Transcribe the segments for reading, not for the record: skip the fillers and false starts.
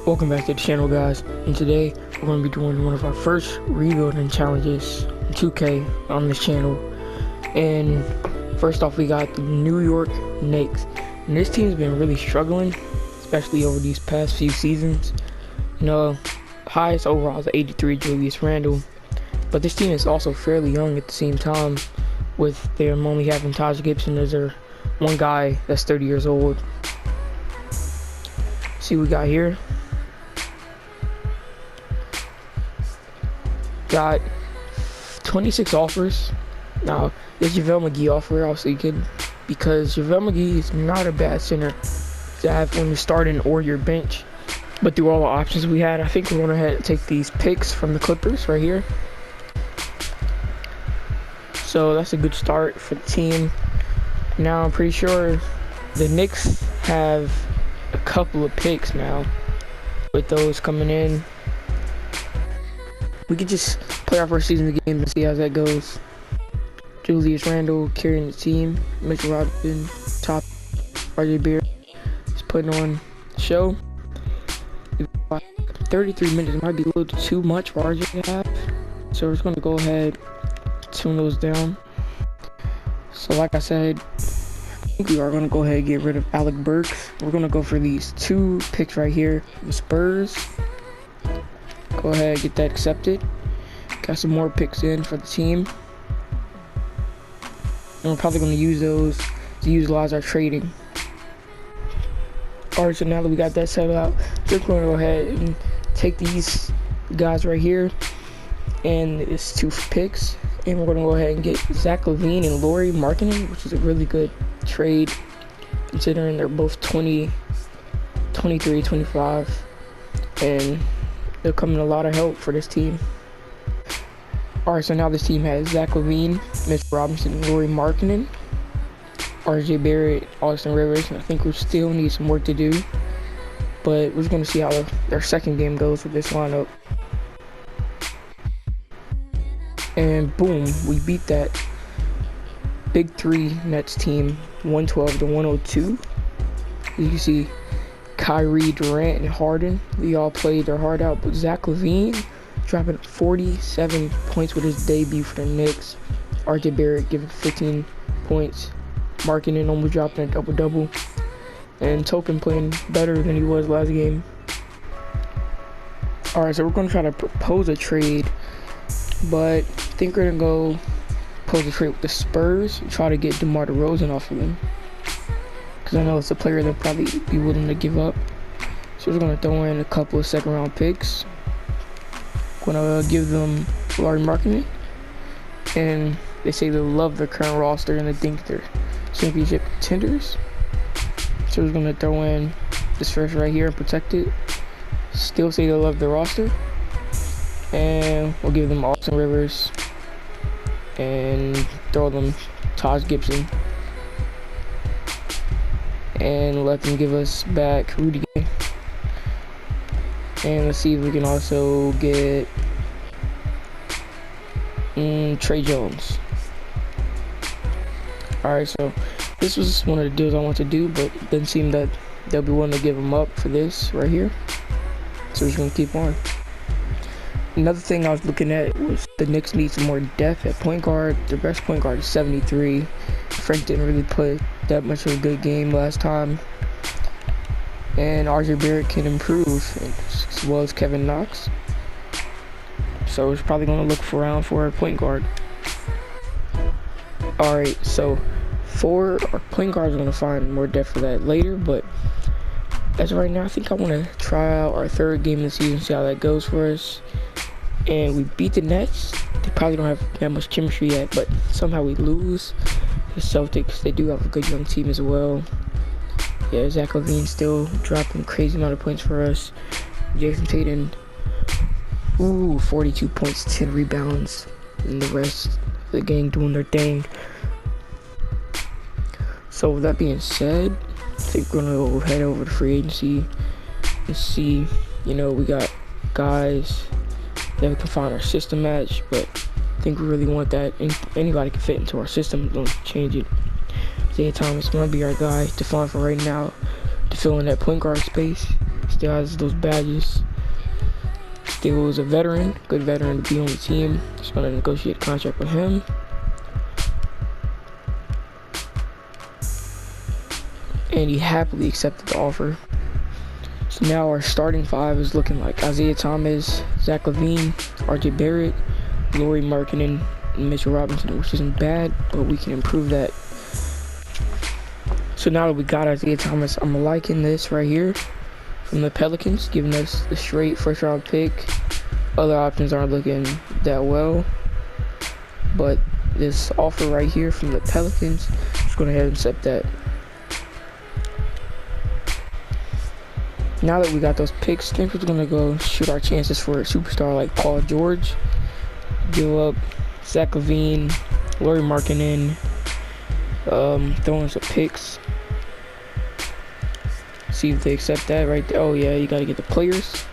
Welcome back to the channel, guys, and today we're going to be doing one of our first rebuilding challenges in 2K on this channel. And first off, we got the New York Knicks, and this team's been really struggling, especially over these past few seasons. You know, highest overall is 83, Julius Randle, but this team is also fairly young at the same time, with them only having Taj Gibson as their one guy that's 30 years old. See what we got here. Got 26 offers. Now, this JaVale McGee offer also good, because JaVale McGee is not a bad center to have when you're starting or your bench. But through all the options we had, I think we're going to take these picks from the Clippers right here. So that's a good start for the team. Now I'm pretty sure the Knicks have a couple of picks now with those coming in. We could just play our first season of the game and see how that goes. Julius Randle carrying the team. Mitchell Robinson, top. RJ Barrett is putting on the show. 33 minutes might be a little too much for RJ to have. So we're just going to go ahead and tune those down. So like I said, I think we are going to go ahead and get rid of Alec Burks. We're going to go for these two picks right here. The Spurs. Go ahead, get that accepted. Got some more picks in for the team. And we're probably going to use those to utilize our trading. Alright, so now that we got that set out, we're going to go ahead and take these guys right here. And it's two picks. And we're going to go ahead and get Zach LaVine and Lauri Markkanen, which is a really good trade, considering they're both 20, 23, 25. And they're coming a lot of help for this team. Alright, so now this team has Zach LaVine, Mitchell Robinson, and Lauri Markkanen, RJ Barrett, Austin Rivers, and I think we still need some work to do. But we're just going to see how their second game goes with this lineup. And boom, we beat that Big Three Nets team 112 to 102. You can see Kyrie, Durant, and Harden, they all played their heart out, but Zach LaVine dropping 47 points with his debut for the Knicks. RJ Barrett giving 15 points. Markkanen almost dropping a double-double. And Token playing better than he was last game. Alright, so we're going to try to propose a trade, but I think we're going to go propose a trade with the Spurs and try to get DeMar DeRozan off of them, because I know it's a player they'll probably be willing to give up. So we're going to throw in a couple of second-round picks. Going to give them Lauri Markkanen, and they say they love their current roster and they think they're championship contenders. So we're going to throw in this first right here and protect it. Still say they love their roster, and we'll give them Austin Rivers and throw them Taj Gibson. And let them give us back Rudy Gay. And let's see if we can also get Trey Jones. Alright, so this was one of the deals I wanted to do, but it doesn't seem that they'll be willing to give them up for this right here. So we're just going to keep on. Another thing I was looking at was the Knicks need some more depth at point guard. Their best point guard is 73. Frank didn't really play that much of a good game last time. And RJ Barrett can improve, as well as Kevin Knox. So it's probably going to look around for a point guard. Alright, so for our point guards, we're going to find more depth for that later. But as of right now, I think I want to try out our third game of the season, see how that goes for us. And we beat the Nets. They probably don't have that much chemistry yet, but somehow we lose. The Celtics, they do have a good young team as well. Yeah, Zach LaVine still dropping crazy amount of points for us. Jason Tatum, 42 points, 10 rebounds, and the rest of the gang doing their thing. So with that being said, I think we're gonna go head over to free agency and see. You know, we got guys that we can find our system match, but I think we really want that. Anybody can fit into our system, don't change it. Isaiah Thomas might be our guy to find for right now to fill in that point guard space. still has those badges. Still is a veteran, good veteran to be on the team. Just gonna negotiate a contract with him. And he happily accepted the offer. So now our starting five is looking like Isaiah Thomas, Zach LaVine, RJ Barrett, Lauri Markkanen, and Mitchell Robinson, which isn't bad, but we can improve that. So now that we got Isaiah Thomas, I'm liking this right here from the Pelicans, giving us the straight first round pick. Other options aren't looking that well, but this offer right here from the Pelicans, just go ahead and accept that. Now that we got those picks, I think we're gonna go shoot our chances for a superstar like Paul George. Give up Zach LaVine, Lauri Markkanen, throwing some picks. See if they accept that right there. Oh yeah, you gotta get the players.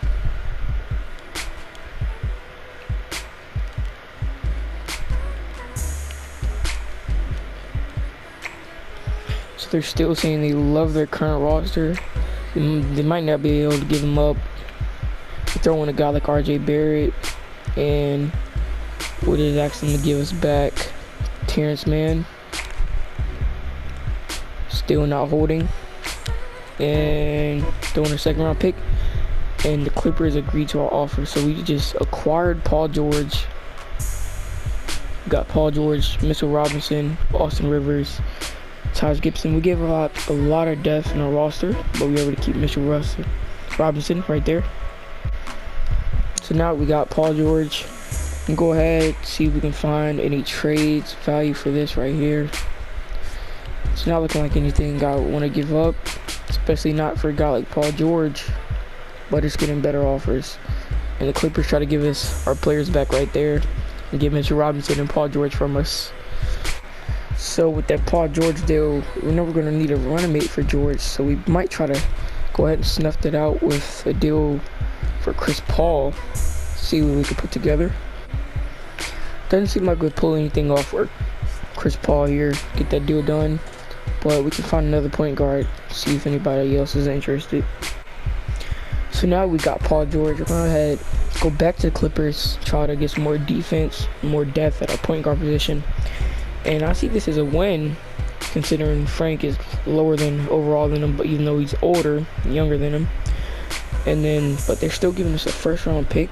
So they're still saying they love their current roster. They might not be able to give him up. Throw in a guy like RJ Barrett, and what is asking to give us back Terrence Mann. Still not holding. And throwing a second round pick. And the Clippers agreed to our offer. So we just acquired Paul George. Got Paul George, Mitchell Robinson, Austin Rivers, Taj Gibson. We gave a lot of depth in our roster, but we were able to keep Mitchell Robinson right there. So now we got Paul George. And go ahead, see if we can find any trades value for this right here. It's not looking like anything I want to give up, especially not for a guy like Paul George, but it's getting better offers. And the Clippers try to give us our players back right there and get Mitchell Robinson and Paul George from us. So with that Paul George deal, we know we're going to need a running mate for George, so we might try to go ahead and snuff that out with a deal for Chris Paul, see what we can put together. Doesn't seem like we'll pull anything off for Chris Paul here, get that deal done, but we can find another point guard, see if anybody else is interested. So now we got Paul George. We're going to head, go back to the Clippers, try to get some more defense, more depth at our point guard position. And I see this as a win, considering Frank is lower than overall than him, but even though he's older, younger than him. And then, but they're still giving us a first round pick,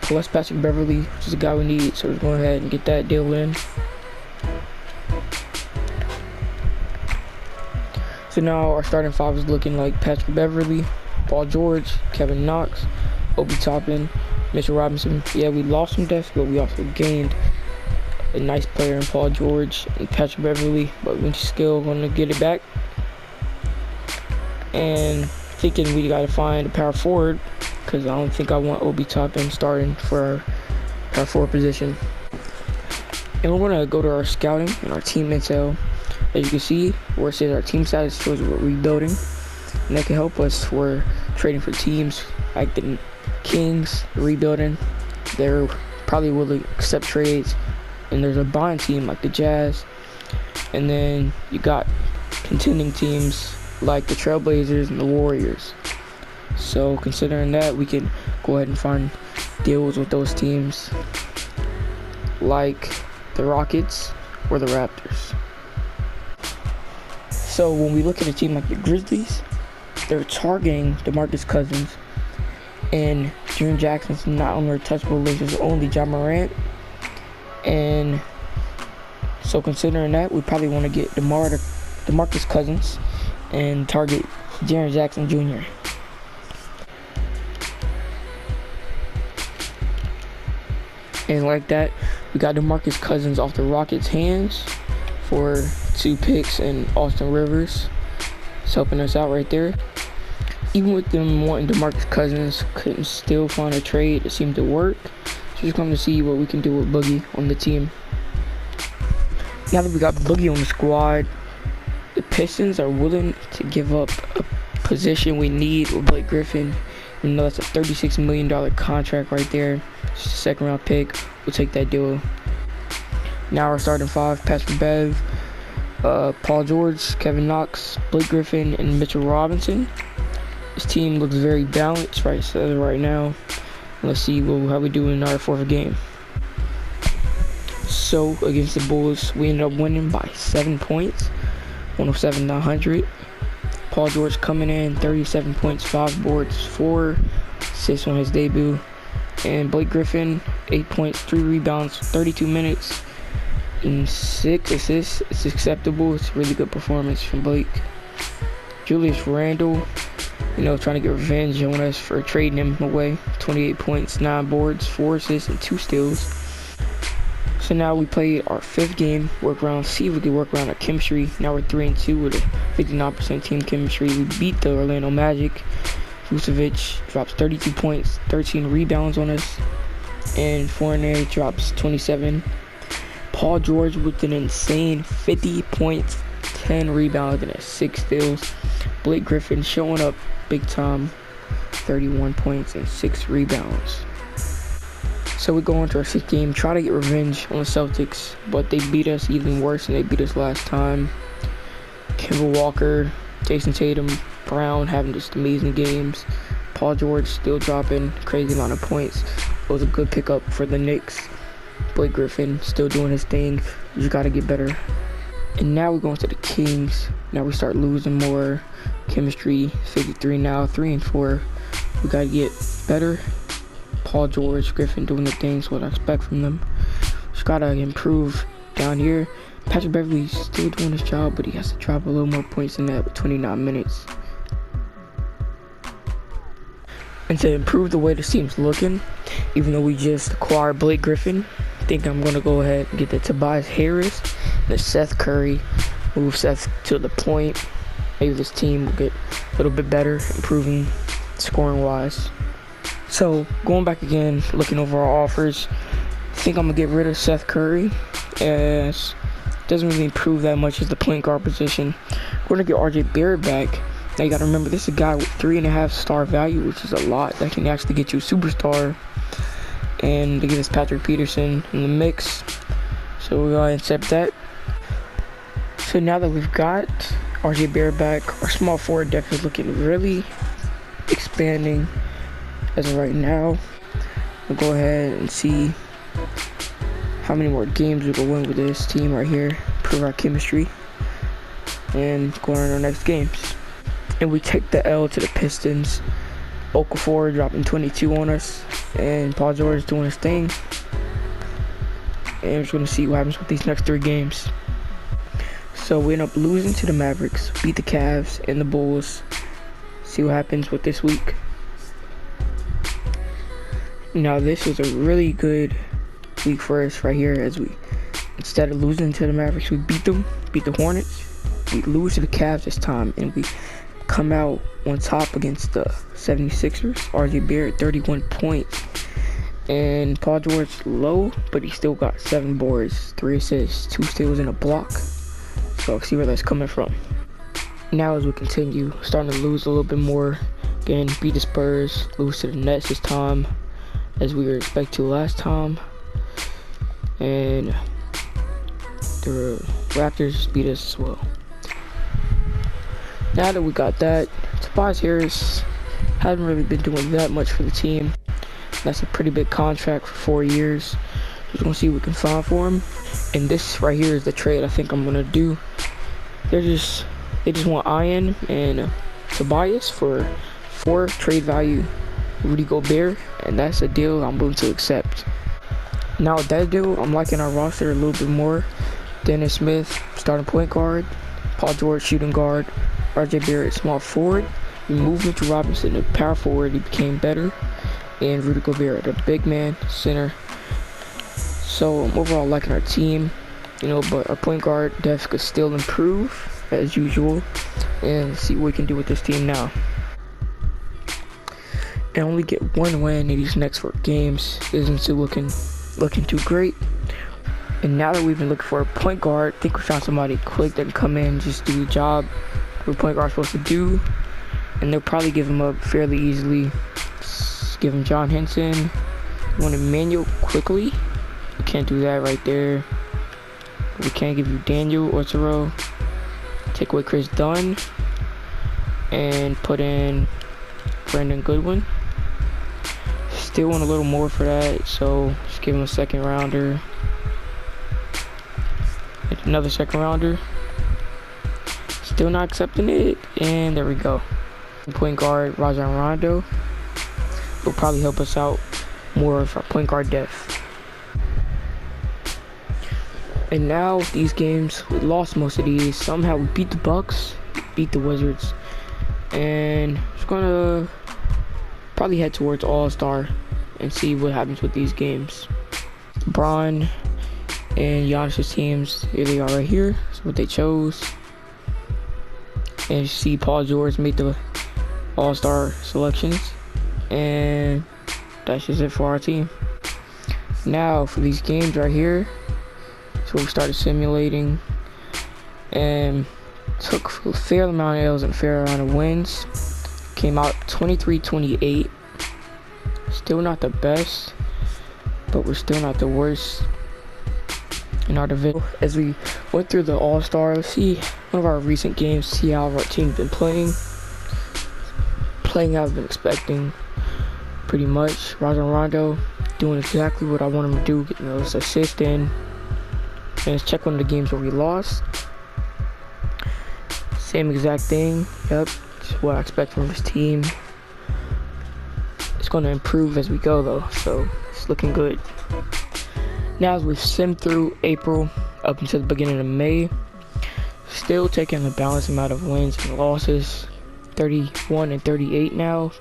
plus Patrick Beverly, which is a guy we need. So we're going to go ahead and get that deal in. So now our starting five is looking like Patrick Beverly, Paul George, Kevin Knox, Obi Toppin, Mitchell Robinson. Yeah, we lost some depth, but we also gained a nice player in Paul George and Patrick Beverly, but we're still going to get it back. And thinking we got to find a power forward, because I don't think I want Obi Toppin starting for our power forward position. And we're going to go to our scouting and our team intel. As you can see, where it says our team status shows we're rebuilding, and that can help us for trading for teams like the Kings, rebuilding. They're probably willing to accept trades. And there's a buying team like the Jazz, and then you got contending teams like the Trailblazers and the Warriors. So considering that, we can go ahead and find deals with those teams like the Rockets or the Raptors. So when we look at a team like the Grizzlies, they're targeting DeMarcus Cousins, and Jaren Jackson's not on their touchable list, it's only Ja Morant. And so considering that, we probably want to get DeMarcus Cousins and target Jaren Jackson Jr. And like that, we got DeMarcus Cousins off the Rockets' hands for 2 picks and Austin Rivers. It's helping us out right there. Even with them wanting DeMarcus Cousins, couldn't still find a trade that seemed to work. So just come to see what we can do with Boogie on the team. Now that we got Boogie on the squad, the Pistons are willing to give up a position we need with Blake Griffin. You know, that's a $36 million contract right there. Just a second round pick. We'll take that deal. Now we're starting 5, Patrick Bev, Paul George, Kevin Knox, Blake Griffin, and Mitchell Robinson. This team looks very balanced right now. Let's see how we do in our fourth game. So against the Bulls, we ended up winning by 7 points, 107-100. Paul George coming in, 37 points, 5 boards, 4 assists on his debut. And Blake Griffin, 8 points, 3 rebounds, 32 minutes, and 6 assists. It's acceptable. It's a really good performance from Blake. Julius Randle, trying to get revenge on us for trading him away. 28 points, 9 boards, 4 assists, and 2 steals. So now we played our 5th game, see if we can work around our chemistry. Now we're 3-2 with a 59% team chemistry. We beat the Orlando Magic. Vucevic drops 32 points, 13 rebounds on us, and Fournier drops 27. Paul George with an insane 50 points, 10 rebounds, and 6 steals. Blake Griffin showing up big time, 31 points and 6 rebounds. So we go into our 6th game, try to get revenge on the Celtics, but they beat us even worse than they beat us last time. Kemba Walker, Jason Tatum, Brown having just amazing games. Paul George still dropping crazy amount of points. It was a good pickup for the Knicks. Blake Griffin still doing his thing. You just gotta get better. And now we're going to the Kings. Now we start losing more. Chemistry 53 now, 3-4. We gotta get better. Paul George, Griffin doing the things what I expect from them. Just gotta improve down here. Patrick Beverly's still doing his job, but he has to drop a little more points than that with 29 minutes. And to improve the way the team's looking, even though we just acquired Blake Griffin, I think I'm going to go ahead and get the Tobias Harris, the Seth Curry, move Seth to the point. Maybe this team will get a little bit better, improving scoring-wise. So, going back again, looking over our offers, I think I'm going to get rid of Seth Curry, as it doesn't really improve that much as the point guard position. We're going to get RJ Barrett back. Now you got to remember, this is a guy with 3.5 star value, which is a lot. That can actually get you a superstar. And to get us Patrick Peterson in the mix. So we're going to accept that. So now that we've got RJ Barrett back, our small forward depth is looking really expanding as of right now. We'll go ahead and see how many more games we can win with this team right here. Improve our chemistry. And go on our next games. And we take the L to the Pistons. Okafor dropping 22 on us. And Paul George doing his thing. And we're just going to see what happens with these next 3 games. So we end up losing to the Mavericks. Beat the Cavs and the Bulls. See what happens with this week. Now this was a really good week for us right here, as we, instead of losing to the Mavericks, we beat them, beat the Hornets. We lose to the Cavs this time, and we come out on top against the 76ers. RJ Barrett, 31 points. And Paul George low, but he still got 7 boards, 3 assists, 2 steals, and a block. So I'll see where that's coming from. Now as we continue, starting to lose a little bit more. Again, beat the Spurs, lose to the Nets this time, as we were expected to last time. And the Raptors beat us as well. Now that we got that, Tobias Harris hasn't really been doing that much for the team. That's a pretty big contract for 4 years. Just gonna see what we can find for him. And this right here is the trade I think I'm gonna do. They just want Ian and Tobias for 4 trade value Rudy Gobert, and that's a deal I'm willing to accept. Now with that deal, I'm liking our roster a little bit more. Dennis Smith, starting point guard. Paul George, shooting guard. RJ Barrett, small forward. We moved Mitchell Robinson to power forward. He became better. And Rudy Gobert, the big man, center. So I'm overall liking our team, but our point guard depth could still improve as usual. And see what we can do with this team now. And only get 1 win in these next 4 games isn't still looking too great. And now that we've been looking for a point guard, I think we found somebody quick that can come in and just do the job what a point guard's supposed to do. And they'll probably give him up fairly easily. Just give him John Henson. You want Emmanuel quickly? We can't do that right there. We can't give you Daniel Otero. Take away Chris Dunn. And put in Brandon Goodwin. Still want a little more for that, so just give him a second rounder. Another second rounder. Still not accepting it, and there we go. Point guard Rajon Rondo will probably help us out more for point guard depth. And now with these games, we lost most of these. Somehow we beat the Bucks, beat the Wizards, and just gonna probably head towards All-Star and see what happens with these games. LeBron and Giannis's teams, here they are right here. That's what they chose. And you see Paul George made the All-Star selections, and that's just it for our team. Now for these games right here, so we started simulating and took a fair amount of L's and a fair amount of wins. Came out 23-28. Still not the best, but we're still not the worst in our division. As we went through the All-Star, let's see one of our recent games, see how our team's been playing. Playing how I've been expecting, pretty much. Rajon Rondo doing exactly what I want him to do, getting those assists in. And let's check one of the games where we lost. Same exact thing. Yep, just what I expect from this team. It's going to improve as we go though, so it's looking good. Now as we've simmed through April up until the beginning of May, still taking a balanced amount of wins and losses. 31 and 38 now.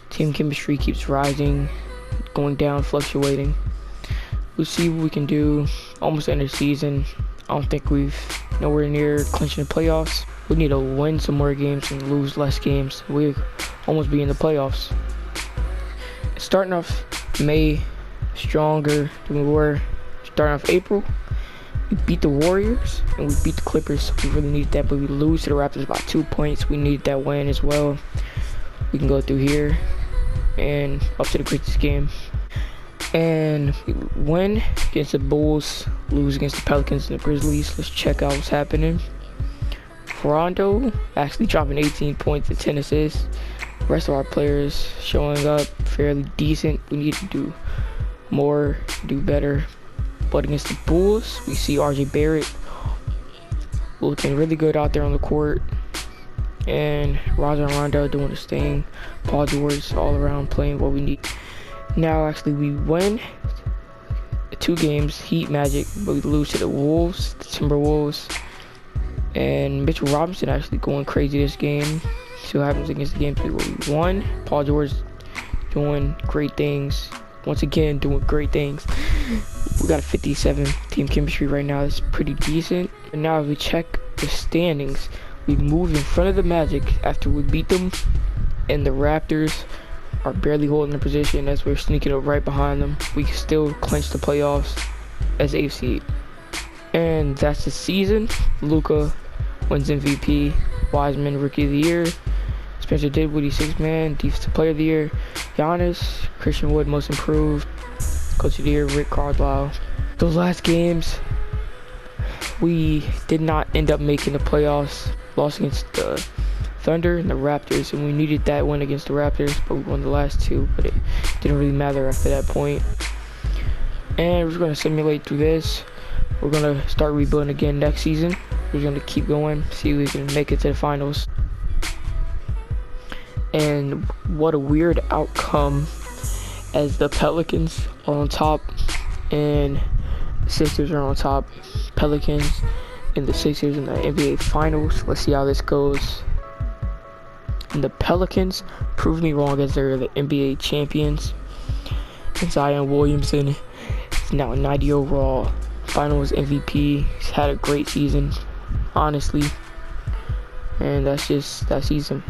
Team chemistry keeps rising, going down, fluctuating. We'll see what we can do. Almost end of the season. I don't think we've nowhere near clinching the playoffs. We need to win some more games and lose less games. We almost be in the playoffs. Starting off May stronger than we were starting off April. We beat the Warriors and we beat the Clippers. We really needed that, but we lose to the Raptors by 2 points. We needed that win as well. We can go through here and up to the greatest game. And we win against the Bulls, lose against the Pelicans and the Grizzlies. Let's check out what's happening. Rondo actually dropping 18 points and 10 assists. The rest of our players showing up fairly decent. We need to do more, do better. But against the Bulls, we see RJ Barrett looking really good out there on the court. And Rajon Rondo doing his thing. Paul George all around playing what we need. Now actually we win 2 games, Heat, Magic, but we lose to the Wolves, the Timberwolves. And Mitchell Robinson actually going crazy this game. See what happens against the games where we won. Paul George doing great things. Once again, doing great things. We got a 57 team chemistry right now. It's pretty decent. And now as we check the standings, we moved in front of the Magic after we beat them. And the Raptors are barely holding the position as we're sneaking up right behind them. We can still clinch the playoffs as 8th seed. And that's the season. Luka wins MVP. Wiseman Rookie of the Year. Spencer Dinwiddie 6th Man, Defensive Player of the Year. Giannis, Christian Wood Most Improved. Coach of the Year, Rick Carlisle. Those last games, we did not end up making the playoffs. Lost against the Thunder and the Raptors, and we needed that win against the Raptors, but we won the last 2, but it didn't really matter after that point. And we're just going to simulate through this. We're going to start rebuilding again next season. We're going to keep going, see if we can make it to the finals. And what a weird outcome, as the Pelicans are on top and the Sixers are on top. Pelicans and the Sixers in the NBA Finals. Let's see how this goes. And the Pelicans proved me wrong as they're the NBA champions. And Zion Williamson is now a 90 overall Finals MVP. He's had a great season, honestly. And that's just that season.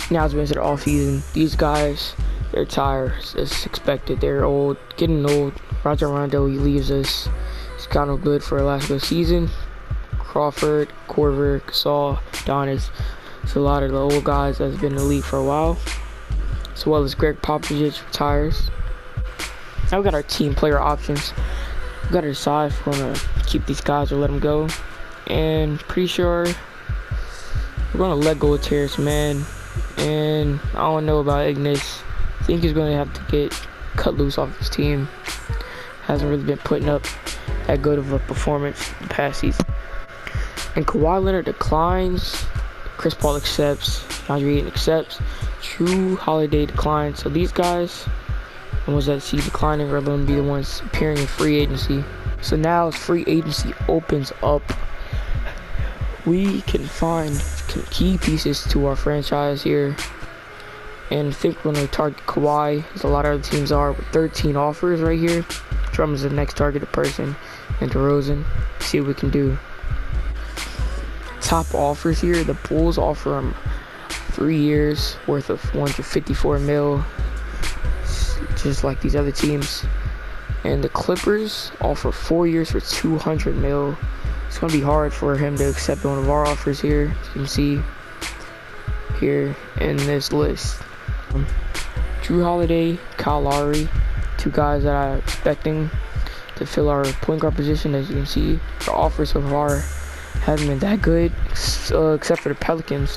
Now as we enter the off season, these guys, they're tired as expected. They're old, getting old. Rajon Rondo, he leaves us. He's got no good for the last of the season. Crawford, Korver, Gasol, Donis. It's a lot of the old guys that's been in the league for a while. As well as Greg Popovich retires. Now we got our team player options. We got to decide if we're going to keep these guys or let them go. And pretty sure we're going to let go of Terrence Mann And I don't know about Ignis. I think he's going to have to get cut loose off his team. Hasn't really been putting up that good of a performance the past season. And Kawhi Leonard declines. Chris Paul accepts. DeAndre Ayton accepts. Drew Holiday declines. So these guys, the ones that see declining, are going to be the ones appearing in free agency. So now as free agency opens up, we can find key pieces to our franchise here. And I think we're going to target Kawhi, as a lot of other teams are, with 13 offers right here. Drummond's the next targeted person, and DeRozan. See what we can do. Top offers here, the Bulls offer him 3 years worth of $154 million, just like these other teams. And the Clippers offer 4 years for $200 million. It's going to be hard for him to accept one of our offers here, as you can see here in this list. Drew Holiday, Kyle Lowry, two guys that I'm expecting to fill our point guard position. As you can see, our offers so far haven't been that good, except for the Pelicans,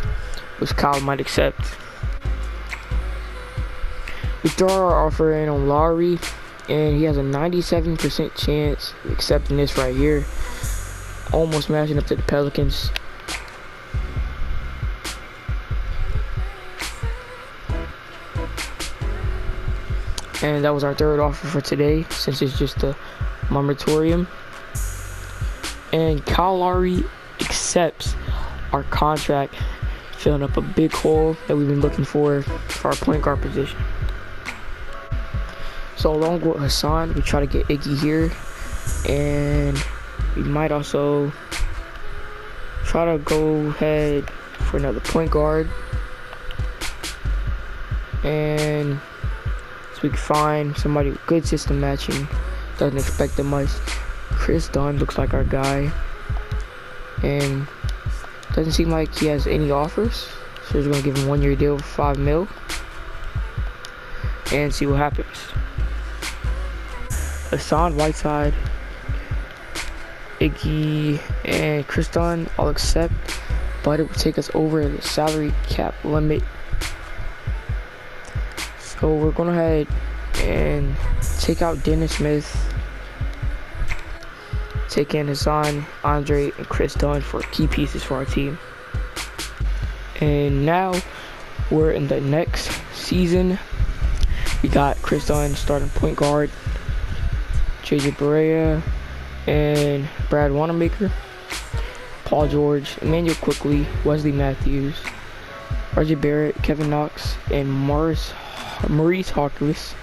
which Kyle might accept. We throw our offer in on Lowry, and he has a 97% chance of accepting this right here, almost matching up to the Pelicans. And that was our third offer for today, since it's just a moratorium. And Kyle Lowry accepts our contract, filling up a big hole that we've been looking for our point guard position. So along with Hassan, we try to get Iggy here, and we might also try to go ahead for another point guard. And so we can find somebody with good system matching, doesn't expect that much. Chris Dunn looks like our guy, and doesn't seem like he has any offers, so we're gonna give him a 1 year deal for $5 million and see what happens. Hassan Whiteside, Iggy, and Chris Dunn all accept, but it would take us over the salary cap limit. So we're going to head and take out Dennis Smith, take in Hassan, Andre, and Chris Dunn for key pieces for our team. And now we're in the next season. We got Chris Dunn starting point guard, JJ Barea, and Brad Wanamaker, Paul George, Emmanuel Quickly, Wesley Matthews, RJ Barrett, Kevin Knox, and Maurice Harkless.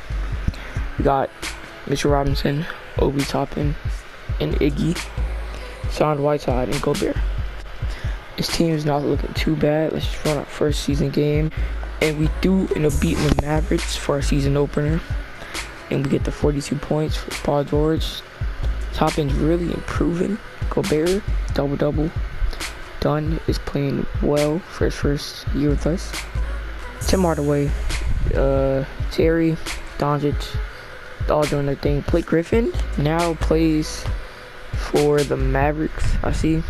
We got Mitchell Robinson, Obi Toppin, and Iggy, Hassan Whiteside, and Gobert. This team is not looking too bad. Let's just run our first season game. And we do end up beating the Mavericks for our season opener. And we get the 42 points for Paul George. Toppin's really improving. Gobert, double-double. Dunn is playing well for his first year with us. Tim Hardaway, Terry, Doncic, all doing their thing. Blake Griffin now plays for the Mavericks, I see.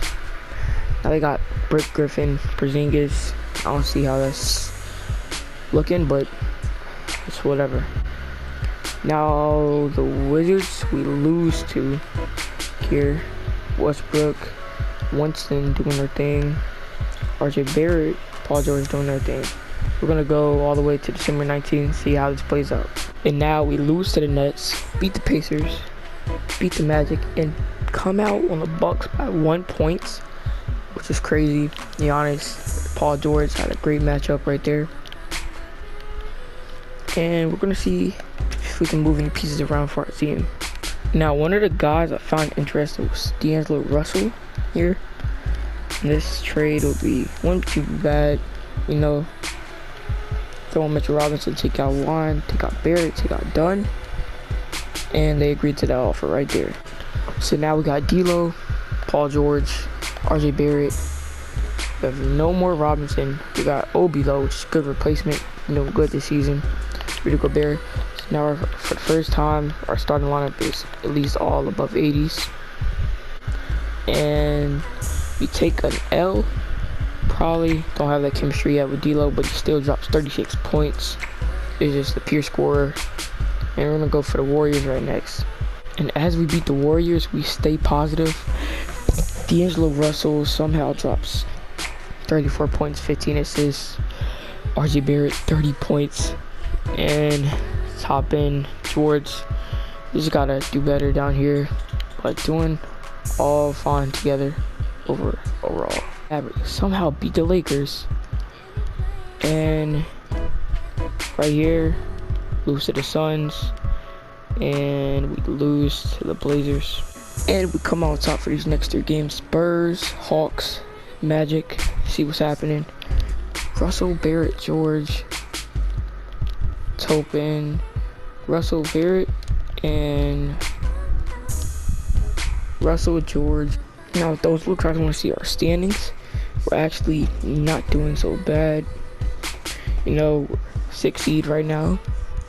Now they got Brick Griffin, Porzingis. I don't see how that's looking, but it's whatever. Now the Wizards, we lose to here. Westbrook, Winston doing their thing. RJ Barrett, Paul George doing their thing. We're going to go all the way to December 19th, see how this plays out. And now we lose to the Nets, beat the Pacers, beat the Magic, and come out on the Bucks by 1 point, which is crazy. To be honest, Paul George had a great matchup right there. And we're going to see if we can move any pieces around for our team. Now, one of the guys I found interesting was D'Angelo Russell here. And this trade wouldn't be too bad, you know. Throw in Mitchell Robinson, take out Juan, take out Barrett, take out Dunn. And they agreed to that offer right there. So now we got D'Lo, Paul George, RJ Barrett. We have no more Robinson. We got Obi though, which is a good replacement. You know, good this season. Rudy Gobert. So now for the first time, our starting lineup is at least all above 80s. And we take an L, probably don't have that chemistry yet with D'Lo, but he still drops 36 points. Is just a pure scorer. And we're gonna go for the Warriors right next. And as we beat the Warriors, we stay positive. D'Angelo Russell somehow drops 34 points, 15 assists. RJ Barrett 30 points. And top end George. We just gotta do better down here, but doing all fine together overall. Mavericks somehow beat the Lakers, and right here lose to the Suns, and we lose to the Blazers, and we come out top for these next 3 games. Spurs, Hawks, Magic. See what's happening. Russell, Barrett, George, Topin, Russell, Barrett, and Russell, George. Now with those looks, I want to see our standings. We're actually not doing so bad. You know, 6th seed right now.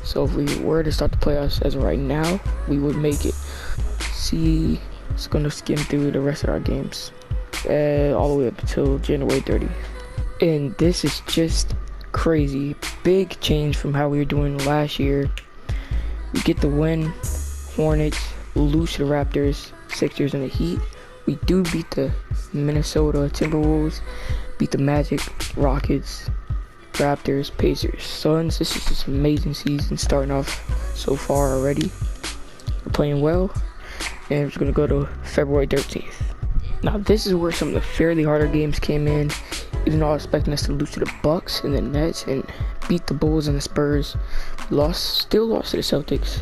So if we were to start the playoffs as of right now, we would make it. See, it's gonna skim through the rest of our games all the way up until January 30th. And this is just crazy. Big change from how we were doing last year. We get the win. Hornets lose to the Raptors, Sixers, and the Heat. We do beat the Minnesota Timberwolves, beat the Magic, Rockets, Raptors, Pacers, Suns. This is just an amazing season starting off so far already. We're playing well, and we're just gonna go to February 13th. Now this is where some of the fairly harder games came in. Even though I was expecting us to lose to the Bucks and the Nets and beat the Bulls and the Spurs, still lost to the Celtics.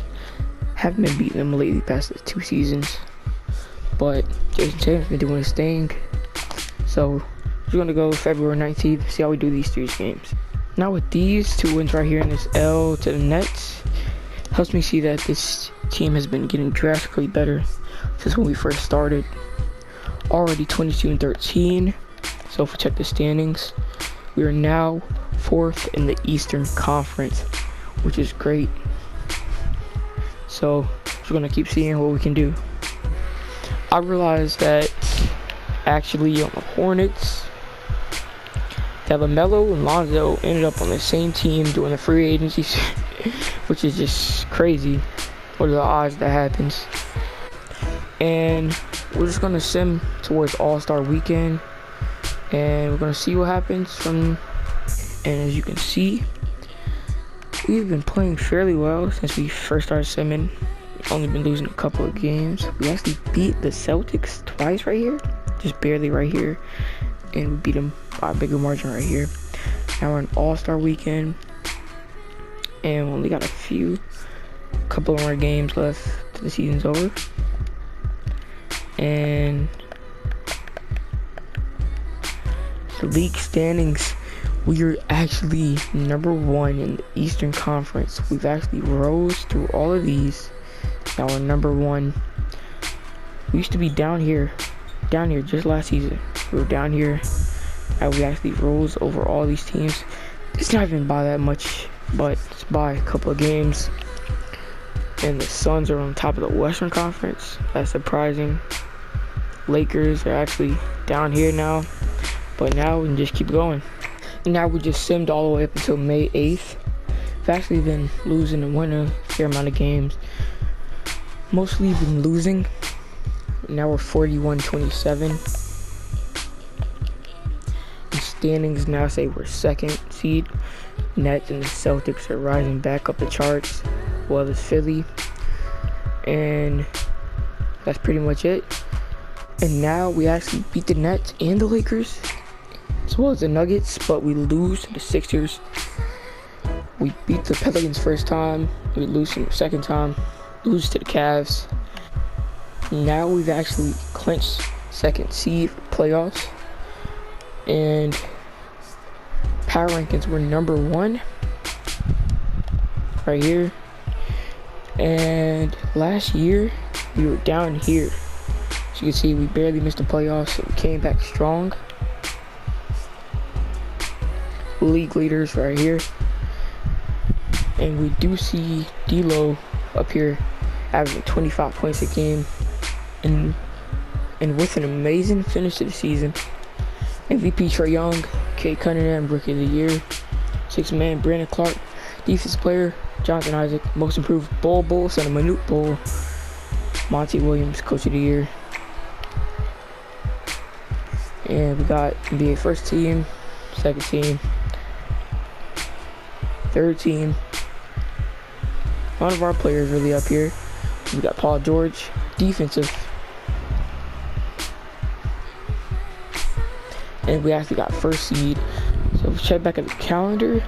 Haven't been beating them lately past the 2 seasons. But Jason Tatum's been doing his thing. So we're gonna go February 19th, see how we do these 3 games. Now with these 2 wins right here in this L to the Nets, helps me see that this team has been getting drastically better since when we first started. Already 22-13. So if we check the standings, we are now 4th in the Eastern Conference, which is great. So we're gonna keep seeing what we can do. I realized that actually on the Hornets, that LaMelo and Lonzo ended up on the same team doing the free agency, which is just crazy. What are the odds that happens? And we're just gonna sim towards All-Star Weekend, and we're gonna see what happens from. And as you can see, we've been playing fairly well since we first started simming. We've only been losing a couple of games. We actually beat the Celtics twice right here, just barely right here, and we beat them by a bigger margin right here. Now we're in All-Star Weekend, and we only got a couple more games left till the season's over. And the league standings, we are actually number 1 in the Eastern Conference. We've actually rose through all of these. Now we're number 1. We used to be down here just last season. We were down here, and we actually rose over all these teams. It's not even by that much, but it's by a couple of games. And the Suns are on top of the Western Conference. That's surprising. Lakers are actually down here now, but now we can just keep going. And now we just simmed all the way up until May 8th. We've actually been losing and winning a fair amount of games. Mostly been losing. Now we're 41-27. The standings now say we're 2nd seed. Nets and the Celtics are rising back up the charts, well as Philly. And that's pretty much it. And now we actually beat the Nets and the Lakers, as well as the Nuggets, but we lose to the Sixers. We beat the Pelicans first time, we lose them the second time, lose to the Cavs. Now we've actually clinched 2nd seed for playoffs. And power rankings, we're number 1 right here. And last year we were down here. As you can see, we barely missed the playoffs, so we came back strong. League leaders right here. And we do see D'Lo up here averaging 25 points a game. And with an amazing finish to the season. MVP Trae Young Kate Cunningham, Rookie of the Year. Sixth man, Brandon Clark. Defensive player, Jonathan Isaac. Most improved, Bull, son of Manute Bull. Monty Williams, Coach of the Year. And we got NBA first team, second team, third team. A lot of our players really up here. We got Paul George, defensive. And we actually got first seed. So we check back at the calendar.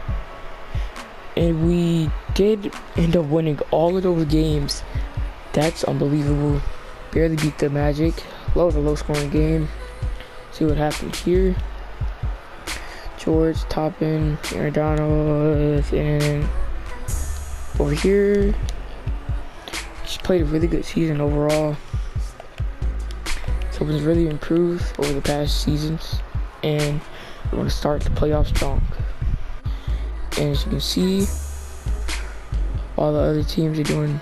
And we did end up winning all of those games. That's unbelievable. Barely beat the Magic. That was a low scoring game. See what happened here. George, Toppin, Aaron Donald, and over here. Just played a really good season overall. So it's really improved over the past seasons. And we're going to start the playoffs strong. And as you can see, all the other teams are doing.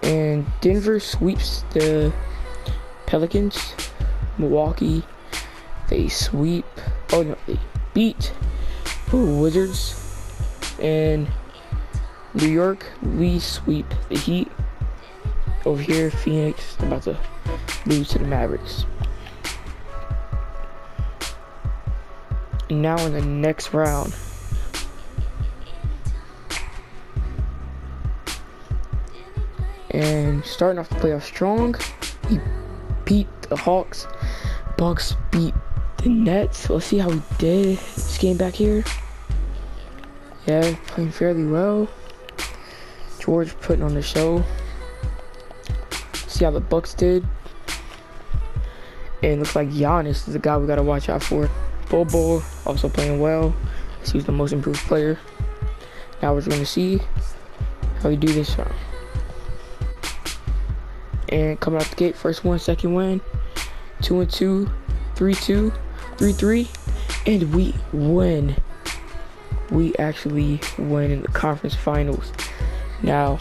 And Denver sweeps the Pelicans. Milwaukee, they sweep. Oh no, they beat the Wizards. And New York, we sweep the Heat. Over here, Phoenix about to lose to the Mavericks. And now in the next round, and starting off the playoffs strong, we beat the Hawks. Bucks beat the Nets. Let's see how we did this game back here. Yeah, playing fairly well. George putting on the show. See how the Bucks did. And looks like Giannis is the guy we gotta watch out for. Bull also playing well. He's the most improved player. Now we're gonna see how we do this round. And coming out the gate, first one, second win, 2-2, 3-2, 3-3, and we win. We actually win in the conference finals. Now,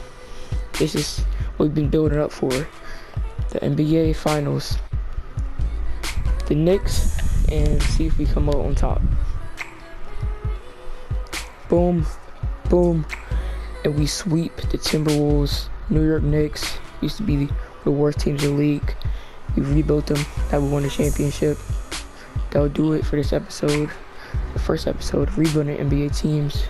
this is what we've been building up for. The NBA finals. The Knicks, and see if we come out on top. Boom, boom, and we sweep the Timberwolves. New York Knicks used to be the worst teams in the league. We rebuilt them. That we won the championship. That'll do it for this episode. The first episode of rebuilding NBA teams.